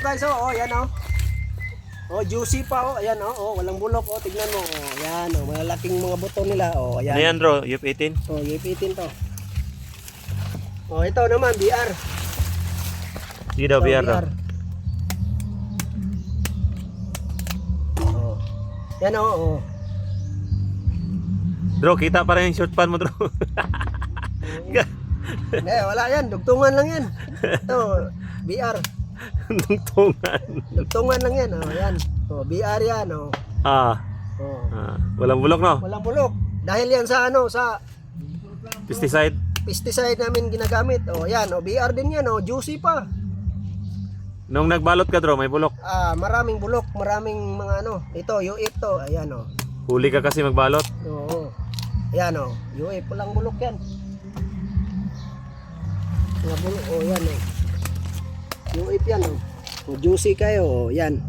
guys, oh, yan oh. Oh, juicy pa oh, ayan oh, walang bulok oh, tignan mo oh, ayan oh, malalaking mga buto nila oh, ayan. Ano yan bro? Youth 18? Oh, ipitin to. Oh, ito naman BR. Sige daw, Ito, BR daw. Oh. Yan oh, oh. Bro, kita pa rin yung short pan mo bro. Hindi, wala yan, dugtungan lang yan. Ito, BR. Dugtungan. Dugtungan lang yan oh, yan. Oh, BR yan oh. Ah, Oh. walang bulok no? Walang bulok. Dahil yan sa ano, sa Pesticide. pesticide namin ginagamit. Oh, yan oh, BR din yan oh, juicy pa. Nung nagbalot ka bro, may bulok. Maraming bulok, maraming mga ano. Ito, UIP to. Ayan oh. Huli ka kasi magbalot. Oo. Ayan oh, UIP walang bulok yan. Mga bulok, oh yan oh. UIP yan oh. Oh, juicy kayo, oh, yan.